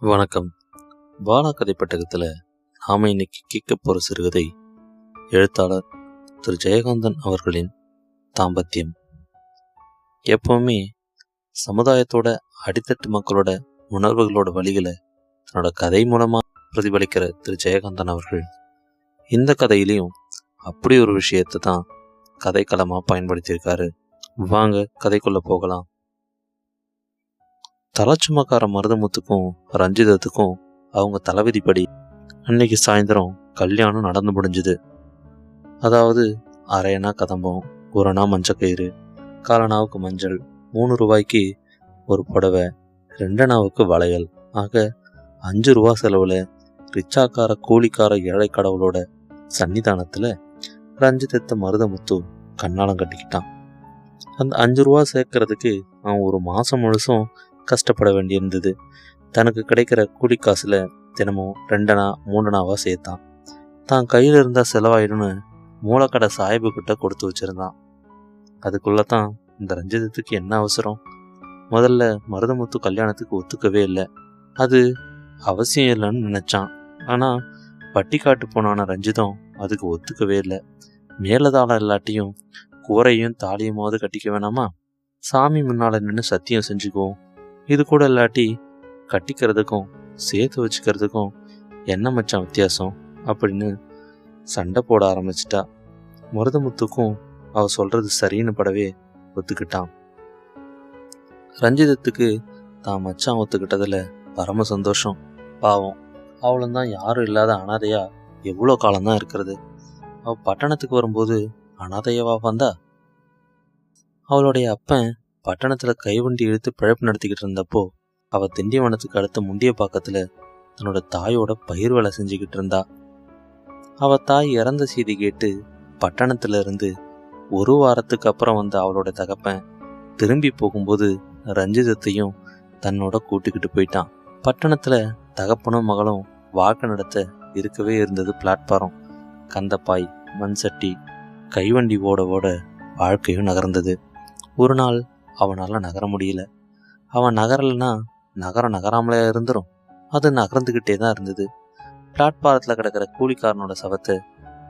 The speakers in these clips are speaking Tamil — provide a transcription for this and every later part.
வணக்கம். பாலா கதை பெட்டகத்தில் நாம இன்னைக்கு கேட்க போகிற சிறுகதை எழுத்தாளர் திரு ஜெயகாந்தன் அவர்களின் தாம்பத்தியம். எப்பவுமே சமுதாயத்தோட அடித்தட்டு மக்களோட உணர்வுகளோட வழிகளை தன்னோட கதை மூலமாக பிரதிபலிக்கிற திரு ஜெயகாந்தன் அவர்கள் இந்த கதையிலையும் அப்படி ஒரு விஷயத்தை தான் கதைக்களமாக பயன்படுத்தியிருக்காரு. வாங்க கதைக்குள்ள போகலாம். தலைச்சுமக்கார மருதமுத்துக்கும் ரஞ்சிதத்துக்கும் அவங்க தலைவிதிப்படி அன்னைக்கு சாயந்தரம் கல்யாணம் நடந்து முடிஞ்சுது. அதாவது அரையணா கதம்பம், ஒரணா மஞ்சக்கயிறு, காலனாவுக்கு மஞ்சள், 3 ரூபாய்க்கு ஒரு புடவை, 2 அணாவுக்கு வளையல், ஆக 5 ரூபா செலவில் ரிச்சாக்கார கூலிக்கார ஏழை கடவுளோட சன்னிதானத்தில் ரஞ்சிதத்தை மருதமுத்து கண்ணாலம் கட்டிக்கிட்டான். அந்த 5 ரூபா சேர்க்கறதுக்கு அவன் ஒரு மாதம் முழுசும் கஷ்டப்பட வேண்டியிருந்தது. தனக்கு கிடைக்கிற கூலி காசுல தினமும் 2 அணா 3 அணாவா சேர்த்தான். தான் கையில் இருந்தால் செலவாயிடும்னு மூலக்கடை சாஹிபு கிட்ட கொடுத்து வச்சிருந்தான். அதுக்குள்ளதான் இந்த ரஞ்சிதத்துக்கு என்ன அவசரம்? முதல்ல மருதமுத்து கல்யாணத்துக்கு ஒத்துக்கவே இல்லை. அது அவசியம் இல்லைன்னு நினைச்சான். ஆனால் பட்டிக்காட்டு போனான ரஞ்சிதம் அதுக்கு ஒத்துக்கவே இல்லை. மேலதாளம் இல்லாட்டியும் கூரையும் தாலியுமாவது கட்டிக்க வேணாமா? சாமி முன்னால நின்று சத்தியம் செஞ்சுக்குவோம். இது கூட இல்லாட்டி கட்டிக்கிறதுக்கும் சேர்த்து வச்சுக்கிறதுக்கும் என்ன மச்சான் வித்தியாசம் அப்படின்னு சண்டை போட ஆரம்பிச்சிட்டா. மருதமுத்துக்கும் அவ சொல்றது சரின்னு படவே ஒத்துக்கிட்டான். ரஞ்சிதத்துக்கு தான் மச்சான் ஒத்துக்கிட்டதுல பரம சந்தோஷம். பாவம், அவளும் தான் யாரும் இல்லாத அனாதையா எவ்வளோ காலம்தான் இருக்கிறது. அவ பட்டணத்துக்கு வரும்போது அனாதையவா வந்தா? அவளுடைய அப்பன் பட்டணத்தில் கைவண்டி இழுத்து பிழப்பு நடத்திக்கிட்டு இருந்தப்போ அவள் திண்டிவனத்துக்கு அடுத்த முண்டிய பாக்கத்தில் தன்னோட தாயோட பயிர் வேலை செஞ்சுக்கிட்டு இருந்தா. அவள் தாய் இறந்த செய்தி கேட்டு பட்டணத்துல இருந்து 1 வாரத்துக்கு அப்புறம் வந்த அவளோட தகப்பன் திரும்பி போகும்போது ரஞ்சிதத்தையும் தன்னோட கூட்டிக்கிட்டு போயிட்டான். பட்டணத்துல தகப்பனும் மகளும் வாழ்க்கை நடத்த இருக்கவே இருந்தது பிளாட்பாரம். கந்தப்பாய், மண் சட்டி, கைவண்டி ஓட ஓட வாழ்க்கையும் நகர்ந்தது. ஒரு நாள் அவனால் நகர முடியல. அவன் நகரலைன்னா நகரம் நகராமலே இருந்துடும். அது நகர்ந்துக்கிட்டே தான் இருந்தது. பிளாட்பாரத்தில் கிடக்கிற கூலிக்காரனோட சவத்தை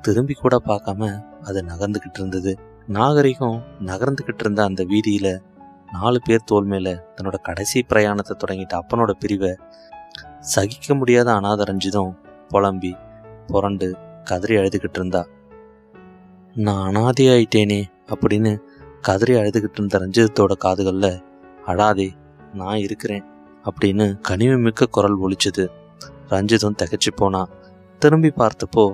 திரும்பி கூட பார்க்காம அது நகர்ந்துக்கிட்டு இருந்தது. நாகரிகம் நகர்ந்துக்கிட்டு இருந்த அந்த வீதியில 4 பேர் தோல் மேல தன்னோட கடைசி பிரயாணத்தை தொடங்கிட்ட அப்பனோட பிரிவை சகிக்க முடியாத அனாதை ரஞ்சிதம் புலம்பி புரண்டு கதறி அழுதுகிட்டு இருந்தா. நான் அனாதை ஆயிட்டேனே அப்படின்னு கதறி அழுதுகிட்டு இருந்த ரஞ்சிதத்தோட காதுகள்ல அழாதே, நான் இருக்கிறேன் அப்படின்னு கனிவு மிக்க குரல் ஒலிச்சது. ரஞ்சிதம் திகைச்சு போனா. திரும்பி பார்த்தப்போ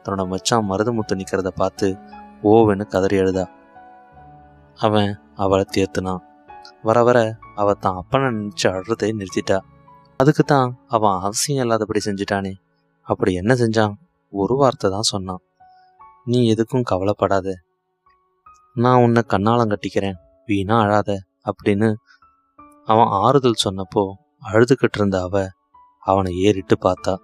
தன்னோட மச்சான் மருதமுத்து நிக்கிறத பார்த்து ஓவென்னு கதறி அழுதா. அவன் அவளை தேர்த்துனான். வர வர அவ தான் அப்பனை நினைச்சு அழுறதை நிறுத்திட்டா. அதுக்கு தான் அவன் அவசியம் இல்லாதபடி செஞ்சிட்டானே. அப்படி என்ன செஞ்சான்? ஒரு வார்த்தை தான் சொன்னான். நீ எதுக்கும் கவலைப்படாத, நான் உன்னை கண்ணாலம் கட்டிக்கிறேன், வீணா அழாத அப்படின்னு அவன் ஆறுதல் சொன்னப்போ அழுதுகிட்டு இருந்த அவனை ஏறிட்டு பார்த்தா.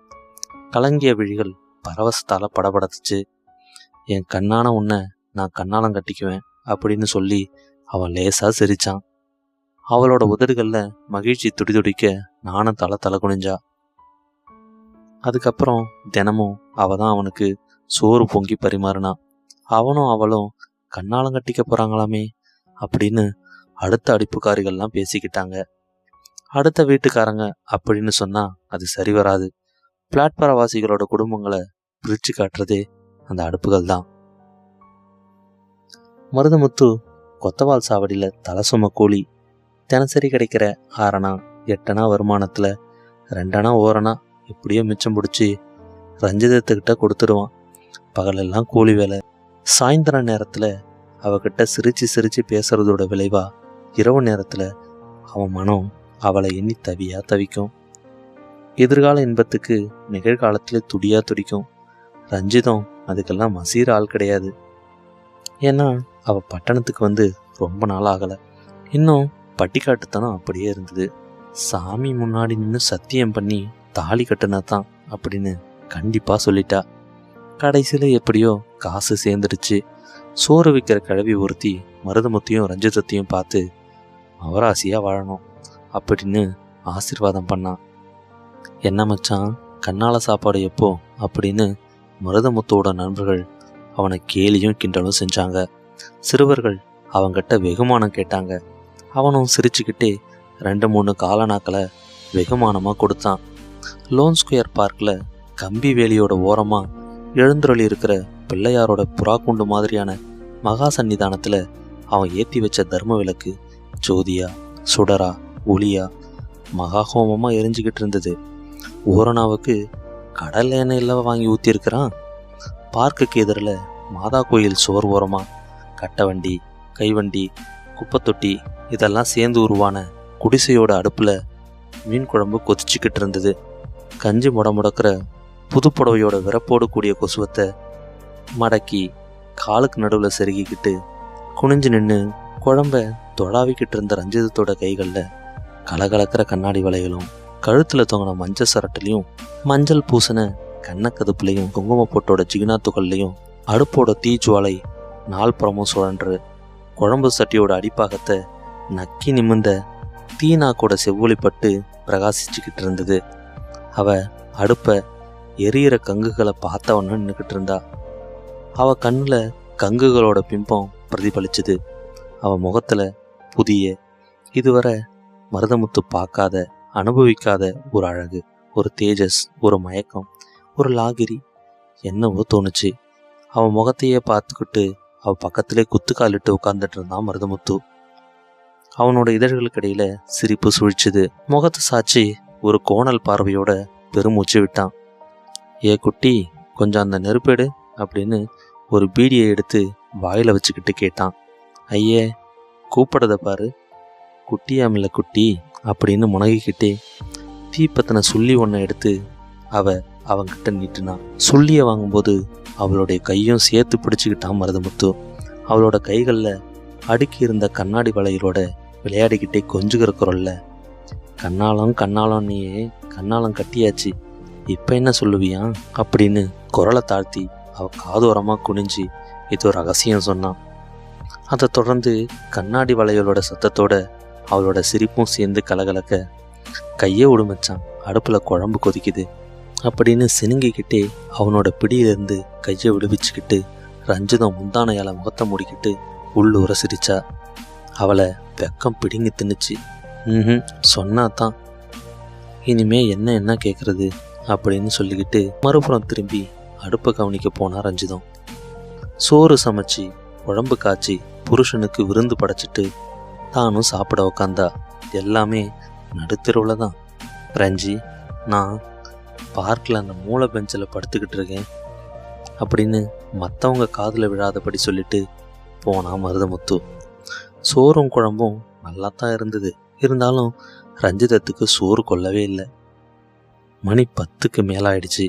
கலங்கிய விழிகள் பரவசத்தால படபடத்துச்சு. என் கண்ணான உன்னை நான் கண்ணாலம் கட்டிக்குவேன் அப்படின்னு சொல்லி அவன் லேசா சிரிச்சான். அவளோட உதடுகள்ல மகிழ்ச்சி துடிதுடிக்க நானும் தலை குனிஞ்சா. அதுக்கப்புறம் தினமும் அவ தான் அவனுக்கு சோறு பொங்கி பரிமாறினா. அவனும் அவளும் கண்ணாலம் கட்டிக்க போறாங்களாமே அப்படின்னு அடுத்த அடுப்புக்காரிகள்லாம் பேசிக்கிட்டாங்க. அடுத்த வீட்டுக்காரங்க அப்படின்னு சொன்னா அது சரி வராது. பிளாட்பாரவாசிகளோட குடும்பங்களை பிரிச்சு காட்டுறதே அந்த அடுப்புகள் தான். மருதமுத்து கொத்தவால் சாவடியில தலை சும கூலி. தினசரி கிடைக்கிற 6 அணா 8 அணா வருமானத்துல 2 அணா 1 அணா எப்படியோ மிச்சம் பிடிச்சி ரஞ்சிதத்துக்கிட்ட கொடுத்துடுவான். பகலெல்லாம் கூலி வேலை. சாயந்தர நேரத்துல அவகிட்ட சிரிச்சு சிரிச்சு பேசுறதோட விளைவா இரவு நேரத்துல அவன் மனம் அவளை எண்ணி தவியா தவிக்கும். எதிர்கால இன்பத்துக்கு நிகழ்காலத்துல துடியா துடிக்கும். ரஞ்சிதம் அதுக்கெல்லாம் மசீர ஆள் கிடையாது. ஏன்னா அவ பட்டணத்துக்கு வந்து ரொம்ப நாள் ஆகல. இன்னும் பட்டிக்காட்டுத்தனம் அப்படியே இருந்தது. சாமி முன்னாடி நின்று சத்தியம் பண்ணி தாலி கட்டுனாதான் அப்படின்னு கண்டிப்பா சொல்லிட்டா. கடைசியில எப்படியோ காசு சேர்ந்துடுச்சு. சோறு விற்கிற கிழவி ஒருத்தி மருதமுத்தையும் ரஞ்சிதத்தையும் பார்த்து அவராசியா வாழணும் அப்படின்னு ஆசீர்வாதம் பண்ணான். என்ன மச்சான், கண்ணால சாப்பாடு எப்போ அப்படின்னு மருதமுத்துவோட நண்பர்கள் அவனை கேலியும் கிண்டலும் செஞ்சாங்க. சிறுவர்கள் அவங்கிட்ட வெகுமானம் கேட்டாங்க. அவனும் சிரிச்சுக்கிட்டே 2-3 காலனாக்களை வெகுமானமாக கொடுத்தான். லோன் ஸ்கொயர் பார்க்கில் கம்பி வேலியோட ஓரமாக எழுந்துருளி இருக்கிற பிள்ளையாரோட புறாக்குண்டு மாதிரியான மகா சன்னிதானத்தில் அவன் ஏற்றி வச்ச தர்ம விளக்கு ஜோதியா சுடரா ஒளியா மகா ஹோமமாக எரிஞ்சுக்கிட்டு இருந்தது. ஓரணாவுக்கு கடல் எண்ணெயில் வாங்கி ஊற்றிருக்கிறான். பார்க்குக்கு எதிரில் மாதா கோயில் சுவர் ஓரமாக கட்டவண்டி, கைவண்டி, குப்பைத்தொட்டி இதெல்லாம் சேர்ந்து உருவான குடிசையோட அடுப்பில் மீன் குழம்பு கொதிச்சுக்கிட்டு இருந்தது. கஞ்சி முடக்கிற புதுப்புடவையோட விறப்போடு கூடிய கொசுவத்தை மடக்கி காலுக்கு நடுவில் செருகிக்கிட்டு குனிஞ்சு நின்று குழம்ப தொடாவிக்கிட்டு இருந்த ரஞ்சிதத்தோட கைகளில் கலகலக்கிற கண்ணாடி வளைகளும் கழுத்தில் தொங்கின மஞ்சள் சரட்டுலையும் மஞ்சள் பூசின கண்ணக்கதுப்புலையும் குங்குமப்பொட்டோட ஜிகினா துகள்லையும் அடுப்போட தீஜுவாலை நாள்புறமும் சுழன்று குழம்பு சட்டியோட அடிப்பாகத்தை நக்கி நிமிர்ந்த தீநாக்கோட செவ்வொளிப்பட்டு பிரகாசிச்சுக்கிட்டு இருந்தது. அவ அடுப்பை எரியிற கங்குகளை பார்த்தவன்னு நின்றுக்கிட்டு இருந்தா. அவ கண்ணில் கங்குகளோட பிம்பம் பிரதிபலிச்சுது. அவ முகத்துல புதிய, இதுவரை மருதமுத்து பார்க்காத, அனுபவிக்காத ஒரு அழகு, ஒரு தேஜஸ், ஒரு மயக்கம், ஒரு லாகிரி என்னவோ தோணுச்சு. அவன் முகத்தையே பார்த்துக்கிட்டு அவ பக்கத்திலே குத்துக்காலிட்டு உட்கார்ந்துட்டு இருந்தான் மருதமுத்து. அவனோட இதழ்களுக்கு இடையில சிரிப்பு சுழிச்சுது. முகத்தை சாட்சி ஒரு கோணல் பார்வையோட பெருமூச்சு விட்டான். ஏ குட்டி, கொஞ்சம் அந்த நெருப்பெடு அப்படின்னு ஒரு பீடியை எடுத்து வாயில வச்சுக்கிட்டு கேட்டான். ஐயே, கூப்பிடத பாரு, குட்டியாமில்ல குட்டி அப்படின்னு முனகிக்கிட்டே தீப்பத்தின சுள்ளி ஒன்றை எடுத்து அவங்கிட்ட நீட்டுனான். சுள்ளியை வாங்கும்போது அவளுடைய கையும் சேர்த்து பிடிச்சிக்கிட்டான் மருதமுத்து. அவளோட கைகளில் அடுக்கி இருந்த கண்ணாடி வளையலோட விளையாடிக்கிட்டே கொஞ்சுகிற குரல்ல, கண்ணாலம் நீயே கண்ணாலம் கட்டியாச்சு, இப்போ என்ன சொல்லுவியா அப்படின்னு குரலை தாழ்த்தி அவ காதோரமாக குனிஞ்சு ஏதோ ரகசியம் சொன்னான். அதை தொடர்ந்து கண்ணாடி வளையலோட சத்தத்தோட அவளோட சிரிப்பும் சேர்ந்து கலகலக்க, கையை விடுமச்சான், அடுப்பில் குழம்பு கொதிக்குது அப்படின்னு சினுங்கிக்கிட்டே அவனோட பிடியிலிருந்து கையை விடுவிச்சுக்கிட்டு ரஞ்சிதம் முந்தானையால முகத்தை மூடிக்கிட்டு உள்ளூர சிரிச்சா. அவளை வெக்கம் பிடிங்கி தின்னுச்சு. சொன்னாதான் இனிமே என்ன கேட்கறது அப்படின்னு சொல்லிக்கிட்டு மறுபுறம் திரும்பி அடுப்பை கவனிக்க போனா ரஞ்சிதம். சோறு சமைச்சு குழம்பு காய்ச்சி புருஷனுக்கு விருந்து படைச்சிட்டு தானும் சாப்பிட உக்காந்தா. எல்லாமே நடுத்தெருவில் தான். ரஞ்சி, நான் பார்க்கில் அந்த மூளை பெஞ்சில் படுத்துக்கிட்டு இருக்கேன் அப்படின்னு மற்றவங்க காதில் விழாதபடி சொல்லிட்டு போனா மருதமுத்து. சோறும் குழம்பும் நல்லா தான் இருந்தது. இருந்தாலும் ரஞ்சிதத்துக்கு சோறு கொள்ளவே இல்லை. மணி 10க்கு மேலாயிடுச்சு.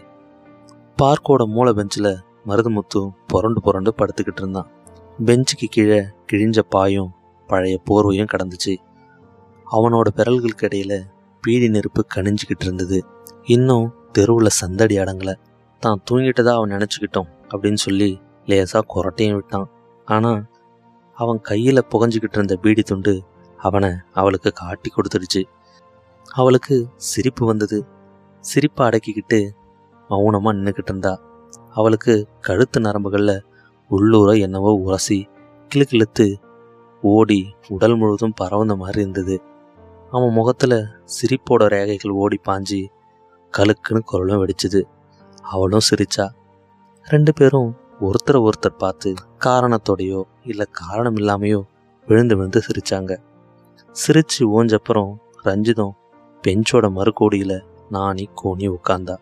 பார்க்கோட மூளை பெஞ்சில் மருதமுத்து புரண்டு படுத்துக்கிட்டு இருந்தான். பெஞ்சுக்கு கீழே கிழிஞ்ச பாயும் பழைய போர்வையும் கிடந்துச்சு. அவனோட விரல்களுக்கு இடையில பீடி நெருப்பு கணிஞ்சிக்கிட்டு இருந்தது. இன்னும் தெருவில் சந்தடி அடங்கலை. தான் தூங்கிட்டதா அவன் நினச்சிக்கிட்டோம் அப்படின்னு சொல்லி லேசாக குரட்டையும் விட்டான். ஆனால் அவன் கையில் புகஞ்சிக்கிட்டு இருந்த பீடி துண்டு அவளுக்கு காட்டி கொடுத்துடுச்சு. அவளுக்கு சிரிப்பு வந்தது. சிரிப்பை அடக்கிக்கிட்டு மௌனமாக நின்றுக்கிட்டு இருந்தா. அவளுக்கு கழுத்து நரம்புகளில் உள்ளூர என்னவோ உரசி கிளுக்கிழுத்து ஓடி உடல் முழுவதும் பரவந்த மாதிரி இருந்தது. அவன் முகத்தில் சிரிப்போட ரேகைகள் ஓடி பாஞ்சி கழுக்குன்னு குரலும் வெடிச்சுது. அவளும் சிரிச்சா. 2 பேரும் ஒருத்தர் பார்த்து காரணத்தோடையோ இல்லை காரணம் இல்லாமையோ விழுந்து சிரிச்சாங்க. சிரிச்சு ஓஞ்சப்புறம் ரஞ்சிதம் பெஞ்சோட மறுகோடியில் நாணி கோணி உட்கார்ந்தா.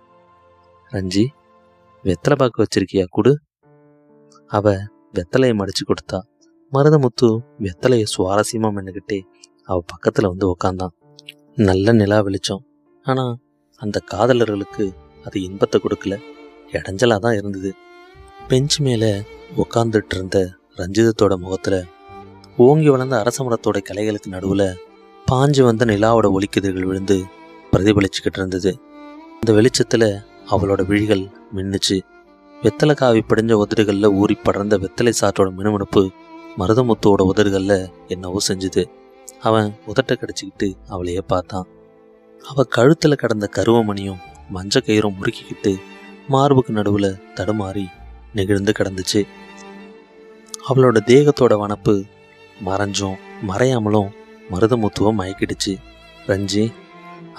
ரஞ்சி, வெத்தலை பாக்கு வச்சிருக்கியா குடு. அவ வெத்தலையை மடிச்சு கொடுத்தா. மருதமுத்து வெத்தலையை சுவாரஸ்யமா மென்னுக்கிட்டே அவ பக்கத்துல வந்து உக்காந்தான். நல்ல நிலா வெளிச்சம். ஆனா அந்த காதலர்களுக்கு அது இன்பத்தை கொடுக்கல, இடைஞ்சலா தான் இருந்தது. பெஞ்சு மேல உக்காந்துட்டு இருந்த ரஞ்சிதத்தோட முகத்துல ஓங்கி வளர்ந்த அரச மரத்தோட கிளைகளுக்கு நடுவுல பாஞ்சு வந்த நிலாவோட ஒளிக்கதிர்கள் விழுந்து பிரதிபலிச்சுக்கிட்டு இருந்தது. அந்த வெளிச்சத்துல அவளோட விழிகள் மின்னுச்சு. வெத்தலை காவி படிஞ்ச உதடுகளில் ஊறி படர்ந்த வெத்தலை சாற்றோட மினுமினுப்பு மருதமுத்துவோட உதடுகளில் என்னவோ செஞ்சுது. அவன் உதட்டை கடிச்சிக்கிட்டு அவளையே பார்த்தான். அவள் கழுத்தில் கிடந்த கருவமணியும் மஞ்ச கயிறும் முறுக்கிக்கிட்டு மார்புக்கு நடுவில் தடுமாறி நெகிழ்ந்து கிடந்துச்சு. அவளோட தேகத்தோட வனப்பு மறைஞ்சும் மறையாமலும் மருதமுத்துவை மயக்கிடுச்சு. ரஞ்சி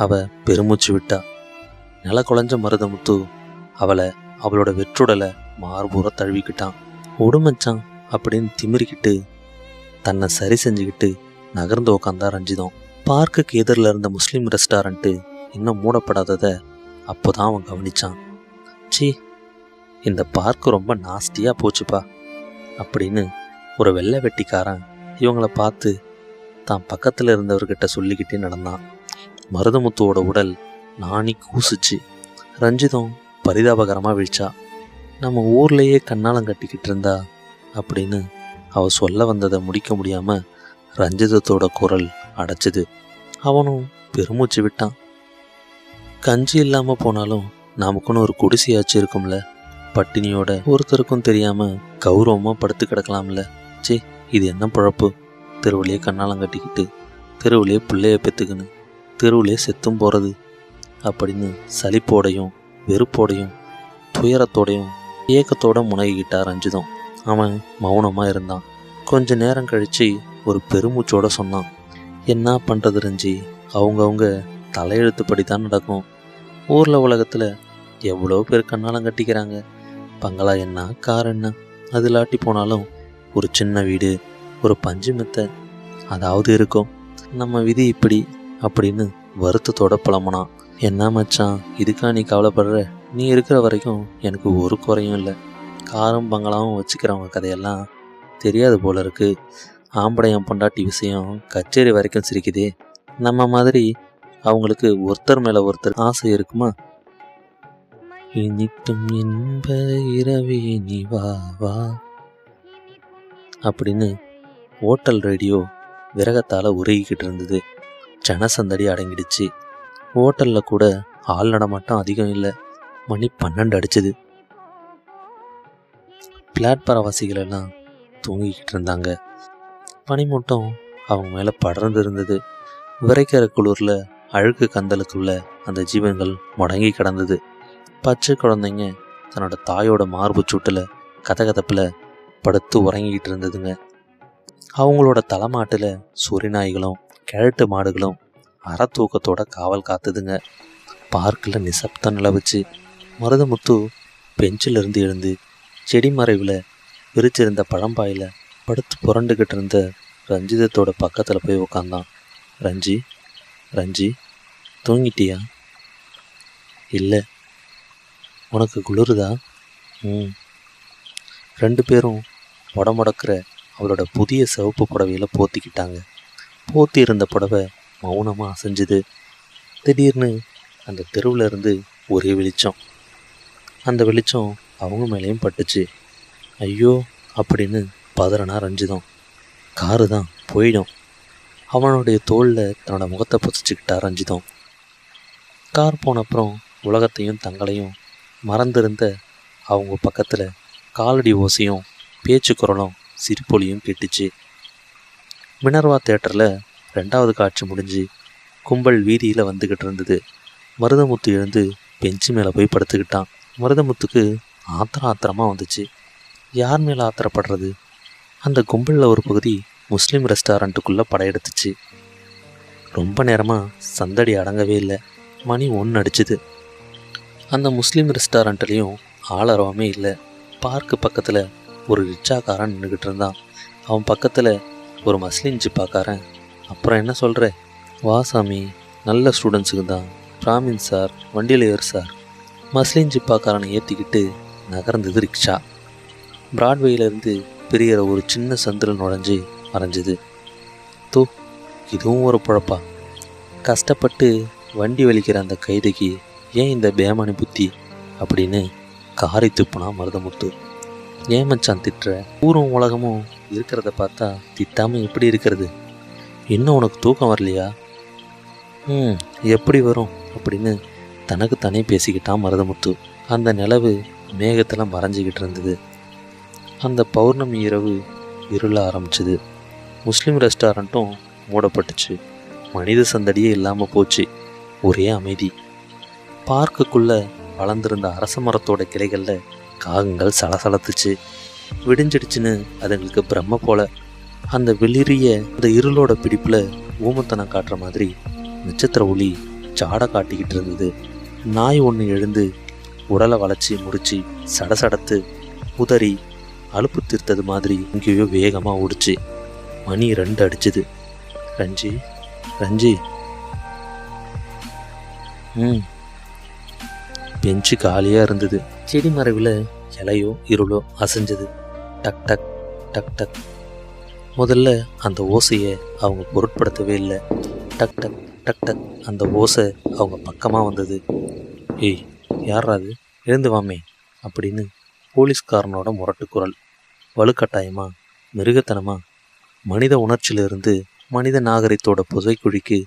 அவ பெருமூச்சு விட்டா. நில குழஞ்ச மருதமுத்து அவளை அவளோட வெற்றுடலை மார்பூர தழுவிக்கிட்டான். உடுமச்சான் அப்படின்னு திமிரிக்கிட்டு தன்னை சரி செஞ்சுக்கிட்டு நகர்ந்து உக்காந்தா ரஞ்சிதம். பார்க்குக்கு எதிரில் இருந்த முஸ்லீம் ரெஸ்டாரண்ட்டு இன்னும் மூடப்படாததை அப்போதான் அவன் கவனிச்சான். சி, இந்த பார்க்கு ரொம்ப நாஸ்டியாக போச்சுப்பா அப்படின்னு ஒரு வெள்ளை வெட்டிக்காரன் இவங்கள பார்த்து தான் பக்கத்தில் இருந்தவர்கிட்ட சொல்லிக்கிட்டே நடந்தான். மருதமுத்துவோட உடல் நாணி கூசுச்சு. ரஞ்சிதம் பரிதாபகரமாக விழிச்சா. நம்ம ஊர்லேயே கண்ணாலம் கட்டிக்கிட்டு இருந்தா அப்படின்னு அவ சொல்ல வந்ததை முடிக்க முடியாமல் ரஞ்சிதத்தோட குரல் அடைச்சிது. அவனும் பெருமூச்சு விட்டான். கஞ்சி இல்லாமல் போனாலும் நமக்குன்னு ஒரு குடிசையாச்சு இருக்கும்ல. பட்டினியோட ஒருத்தருக்கும் தெரியாமல் கௌரவமாக படுத்து கிடக்கலாம்ல. சி, இது என்ன பழப்பு? தெருவிலே கண்ணாலம் கட்டிக்கிட்டு தெருவிலே பிள்ளைய பெற்றுக்கின்னு தெருவிலே செத்தும் போகிறது அப்படின்னு சலிப்போடையும் வெறுப்போடையும் துயரத்தோடையும் ஏக்கத்தோட முனகிக்கிட்டா ரஞ்சிதம். அவன் மௌனமாக இருந்தான். கொஞ்ச நேரம் கழித்து ஒரு பெருமூச்சோட சொன்னான். என்ன பண்ணுறது ரஞ்சி, அவங்கவுங்க தலையெழுத்துப்படி தான் நடக்கும். ஊரில் உலகத்தில் எவ்வளோ பேர் கண்ணாலம் கட்டிக்கிறாங்க. பங்களா என்ன, கார் என்ன, அது இல்லாட்டி போனாலும் ஒரு சின்ன வீடு, ஒரு பஞ்சு மெத்தை அதாவது இருக்கும். நம்ம விதி இப்படி அப்படின்னு வருத்தத்தோட புலம்புனான். என்ன மச்சான், இதுக்கா நீ கவலைப்படுற? நீ இருக்கிற வரைக்கும் எனக்கு ஒரு குறையும் இல்லை. காரும் பங்களாவும் வச்சுக்கிறவங்க கதையெல்லாம் தெரியாது போல இருக்கு. ஆம்படையம் பொண்டாட்டி விஷயம் கச்சேரி வரைக்கும் சிரிக்குதே. நம்ம மாதிரி அவங்களுக்கு ஒருத்தர் மேலே ஒருத்தர் ஆசை இருக்குமா? இனிட்டும் என்ப இரவே நீ வா வா அப்படின்னு ஓட்டல் ரேடியோ விரகத்தால் உருகிக்கிட்டு இருந்தது. ஜனசந்தடி அடங்கிடுச்சு. ஹோட்டலில் கூட ஆள் நடமாட்டம் அதிகம் இல்லை. மணி 12 அடிச்சுது. பிளாட்பாரவாசிகள் எல்லாம் தூங்கிக்கிட்டு இருந்தாங்க. பனிமூட்டம் அவங்க மேலே படர்ந்து இருந்தது. விரைக்கிற குளிரில் அழுக்கு கந்தலுக்குள்ள அந்த ஜீவன்கள் முடங்கி கிடந்தது. பச்சை குழந்தைங்க தன்னோட தாயோட மார்பு சூட்டில் கதகதப்பில் படுத்து உறங்கிக்கிட்டு இருந்ததுங்க. அவங்களோட தலைமாட்டில் சொரிநாய்களும் கிழட்டு மாடுகளும் அறத்தூக்கத்தோட காவல் காத்துதுங்க. பார்க்கில் நிசப்தம் நிலவுச்சு. மருதமுத்து பெஞ்சிலிருந்து எழுந்து செடி மறைவில் விரிச்சிருந்த பழம்பாயில் படுத்து புரண்டுக்கிட்டு இருந்த ரஞ்சிதத்தோட பக்கத்தில் போய் உக்காந்தான். ரஞ்சி, ரஞ்சி, தூங்கிட்டியா? இல்லை. உனக்கு குளிருதா? ரெண்டு பேரும் முடமுடக்கிற அவளோட புதிய சிவப்பு புடவையில் போத்திக்கிட்டாங்க. போத்தி இருந்த புடவை மௌனமாக அசைஞ்சுது. திடீர்னு அந்த தெருவில் இருந்து ஒரே வெளிச்சம். அந்த வெளிச்சம் அவங்க மேலேயும் பட்டுச்சு. ஐயோ அப்படின்னு பதறனா ரஞ்சிதம். காரு தான் போயிடும். அவனுடைய தோளில் தன்னோட முகத்தை புதைச்சிக்கிட்டா ரஞ்சிதம். கார் போன அப்புறம் உலகத்தையும் தங்களையும் மறந்திருந்த அவங்க பக்கத்தில் காலடி ஓசையும் பேச்சு குரலும் சிரிப்பொலியும் கேட்டுச்சு. மினர்வா தேட்டரில் 2வது காட்சி முடிஞ்சு கும்பல் வீதியில் வந்துக்கிட்டு இருந்தது. மருதமுத்து எழுந்து பெஞ்சு மேலே போய் படுத்துக்கிட்டான். மருதமுத்துக்கு ஆத்திரமாக வந்துச்சு. யார் மேலே ஆத்திரப்படுறது? அந்த கும்பலில் ஒரு பகுதி முஸ்லீம் ரெஸ்டாரண்ட்டுக்குள்ளே படையெடுத்துச்சு. ரொம்ப நேரமாக சந்தடி அடங்கவே இல்லை. மணி 1 அடிச்சுது. அந்த முஸ்லீம் ரெஸ்டாரண்ட்லேயும் ஆளரவமே இல்லை. பார்க்கு பக்கத்தில் ஒரு ரிச்சாக்காரன் நின்றுக்கிட்டு இருந்தான். அவன் பக்கத்தில் ஒரு மஸ்லிம் ஜிப்பாக்காரன். அப்புறம் என்ன சொல்கிற? வா சாமி, நல்ல ஸ்டூடெண்ட்ஸுக்கு தான். பிராமின் சார், வண்டியில் ஏறு சார். மஸ்லிம் ஜிப்பாக்காரனை ஏற்றிக்கிட்டு நகர்ந்தது ரிக்ஷா. பிராட்வேயிலேருந்து பிரிகிற ஒரு சின்ன சந்தில் நுழைஞ்சி மறைஞ்சிது. தூ, இதுவும் ஒரு பொழப்பா? கஷ்டப்பட்டு வண்டி வலிக்கிற அந்த கைதைக்கு ஏன் இந்த பேமானி புத்தி அப்படின்னு காரி துப்புனா மருதமுத்து. ஏன் மச்சான் திட்டுற? ஊரும் உலகமும் இருக்கிறத பார்த்தா திட்டாமல் எப்படி இருக்கிறது? இன்னும் உனக்கு தூக்கம் வரலையா? எப்படி வரும் அப்படின்னு தனக்கு தானே பேசிக்கிட்டான் மருதமுத்து. அந்த நிலவு மேகத்தில் மறைஞ்சிக்கிட்டு இருந்தது. அந்த பௌர்ணமி இரவு இருள ஆரம்பிச்சுது. முஸ்லீம் ரெஸ்டாரண்ட்டும் மூடப்பட்டுச்சு. மனித சந்தடியே இல்லாமல் போச்சு. ஒரே அமைதி. பார்க்குக்குள்ள வளர்ந்திருந்த அரச மரத்தோட கிளைகளில் காகங்கள் சலசலத்துச்சு. விடிஞ்சிடுச்சுன்னு அதுங்களுக்கு பிரம்ம போல. அந்த வெளிரிய அந்த இருளோட பிடிப்புல ஊமத்தனம் காட்டுற மாதிரி நட்சத்திர ஒளி சாட காட்டிக்கிட்டு இருந்தது. நாய் ஒன்று எழுந்து உடலை வளைச்சி முடிச்சு சடசடத்து உதறி அலுப்பு தீர்த்தது மாதிரி எங்கேயோ வேகமாக ஓடிச்சு. மணி 2 அடிச்சுது. ரஞ்சி ரஞ்சி. பெஞ்சு காலியாக இருந்தது. செடி மறைவில் இலையோ இருளோ அசைஞ்சது. டக் டக் டக் டக். முதல்ல அந்த ஓசையை அவங்க பொருட்படுத்தவே இல்லை. டக் டக் டக் டக் அந்த ஓசை அவங்க பக்கமாக வந்தது. ஏய், யாரா அது? எழுந்து வாமே அப்படின்னு போலீஸ்காரனோட முரட்டு குரல். வலுக்கட்டாயமா, மிருகத்தனமா, மனித உணர்ச்சியிலிருந்து மனித நாகரிகத்தோட புதைக்குழிக்கு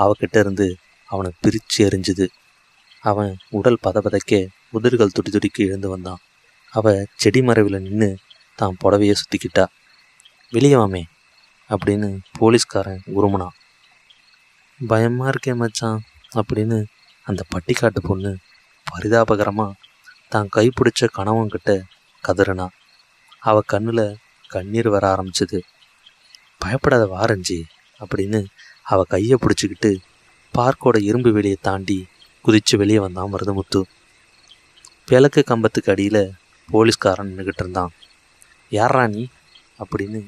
அவகிட்ட இருந்து அவனை பிரித்து எறிஞ்சுது. அவன் உடல் பதபதைக்க உதிர்கள் துடி துடிக்கு எழுந்து வந்தான். அவள் செடி மறைவில் நின்று தான் புடவையை சுற்றிக்கிட்டா. வெளியே வாமே அப்படின்னு போலீஸ்காரன் உருமுனான். பயமாக இருக்கே மச்சான் அப்படின்னு அந்த பட்டிக்காட்டு பொண்ணு பரிதாபகரமாக தான் கைப்பிடிச்ச கணவன்கிட்ட கதறினா. அவள் கண்ணில் கண்ணீர் வர ஆரம்பிச்சது. பயப்படாத வாரஞ்சி அப்படின்னு அவள் கையை பிடிச்சிக்கிட்டு பார்க்கோட இரும்பு வேலியை தாண்டி குதித்து வெளியே வந்தான் மருதமுத்து. விளக்கு கம்பத்துக்கு அடியில் போலீஸ்காரன் நின்றுக்கிட்டு இருந்தான். யாரா நீ அப்படின்னு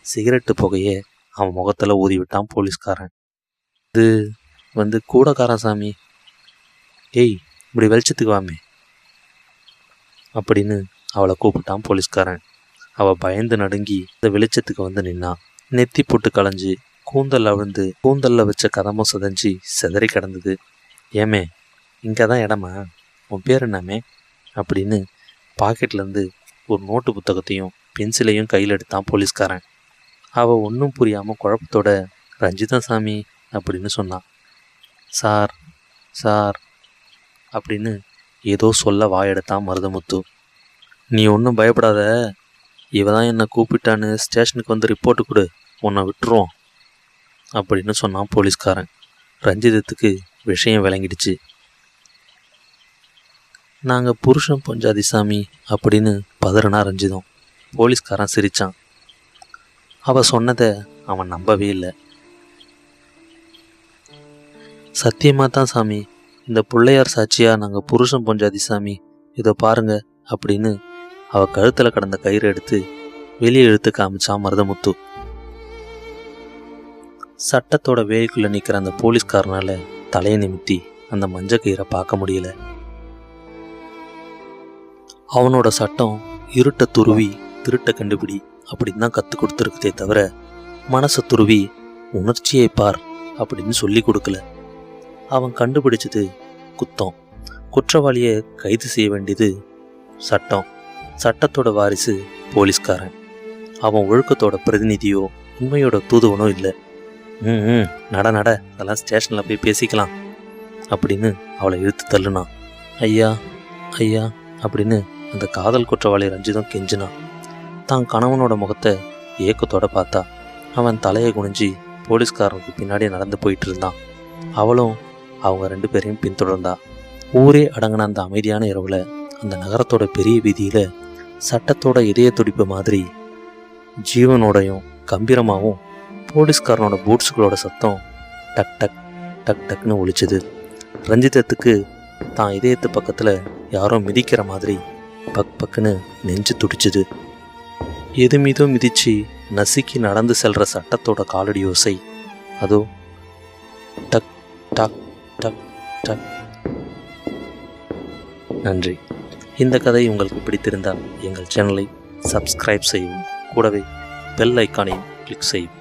சிகரெட்டு புகையை அவன் முகத்தில் ஊதி விட்டான் போலீஸ்காரன். இது கூடக்காரன் சாமி. ஏய், இப்படி வெளிச்சத்துக்கு வாமே அப்படின்னு அவளை கூப்பிட்டான் போலீஸ்காரன். அவள் பயந்து நடுங்கி இந்த வெளிச்சத்துக்கு வந்து நின்னான். நெத்தி போட்டு களைஞ்சு கூந்தல் அவிழ்ந்து கூந்தலில் வச்ச கதமும் சிதஞ்சி சிதறி கிடந்தது. ஏமே, இங்கே தான் இடமா? உன் பேர் என்னமே அப்படின்னு பாக்கெட்லேருந்து ஒரு நோட்டு புத்தகத்தையும் பென்சிலையும் கையில் எடுத்தான் போலீஸ்காரன். அவள் ஒன்றும் புரியாமல் குழப்பத்தோட ரஞ்சிதா சாமி அப்படின்னு சொன்னான். சார் சார் அப்படின்னு ஏதோ சொல்ல வாயெடுத்தான் மருதமுத்து. நீ ஒன்றும் பயப்படாத, இவ தான் என்னை கூப்பிட்டான்னு ஸ்டேஷனுக்கு வந்து ரிப்போர்ட்டு கொடு, உன்னை விட்டுருவோம் அப்படின்னு சொன்னான் போலீஸ்காரன். ரஞ்சிதத்துக்கு விஷயம் விளங்கிடுச்சு. நாங்கள் புருஷன் பொஞ்சாதி சாமி அப்படின்னு பதறினா ரஞ்சிதம். போலீஸ்காரன் சிரித்தான். அவள் சொன்னதை அவன் நம்பவே இல்லை. சத்தியமாக தான் சாமி, இந்த பிள்ளையார் சாட்சியாக நாங்கள் புருஷன் பொஞ்சாதி சாமி, இதை பாருங்க அப்படின்னு அவள் கழுத்தில் கடந்த கயிறு எடுத்து வெளியே இழுத்து காமிச்சான் மருதமுத்து. சட்டத்தோட வேலைக்குள்ளே நிற்கிற அந்த போலீஸ்காரனால் தலையை நிமித்தி அந்த மஞ்சள் கயிறை பார்க்க முடியல. அவனோட சட்டம் இருட்டை துருவி திருட்டை கண்டுபிடி அப்படின்னு தான் கற்றுக் கொடுத்துருக்குதே தவிர மனசை துருவி உணர்ச்சியை பார் அப்படின்னு சொல்லி கொடுக்கல. அவன் கண்டுபிடிச்சது குத்தம். குற்றவாளியை கைது செய்ய வேண்டியது சட்டம். சட்டத்தோட வாரிசு போலீஸ்காரன். அவன் ஒழுக்கத்தோட பிரதிநிதியோ உண்மையோட தூதுவனோ இல்லை. நட நட, அதெல்லாம் ஸ்டேஷனில் போய் பேசிக்கலாம் அப்படின்னு அவளை இழுத்து தள்ளுனான். ஐயா ஐயா அப்படின்னு அந்த காதல் குற்றவாளி ரஞ்சிதம் கெஞ்சினான். தான் கணவனோட முகத்தை ஏக்கத்தோட பார்த்தா. அவன் தலையை குனிஞ்சி போலீஸ்காரனுக்கு பின்னாடி நடந்து போயிட்டு இருந்தான். அவளும் அவங்க 2 பேரையும் பின்தொடர்ந்தா. ஊரே அடங்கின அந்த அமைதியான இரவில் அந்த நகரத்தோட பெரிய வீதியில் சட்டத்தோட இதய துடிப்பு மாதிரி ஜீவனோடையும் கம்பீரமாகவும் போலீஸ்காரனோட பூட்ஸுகளோட சத்தம் டக் டக் டக் டக்னு ஒலிச்சுது. ரஞ்சிதத்துக்கு தான் இதயத்து பக்கத்தில் யாரோ மிதிக்கிற மாதிரி பக் பக்குன்னு நெஞ்சு துடிச்சுது. எது மீதோ மிதிச்சு நசுக்கி நடந்து செல்ற சட்டத்தோட காலடி ஓசை அதோ டக் டக் டக் டக். நன்றி. இந்த கதை உங்களுக்கு பிடித்திருந்தால் எங்கள் சேனலை சப்ஸ்கிரைப் செய்யவும், கூடவே பெல் ஐக்கானையும் கிளிக் செய்யவும்.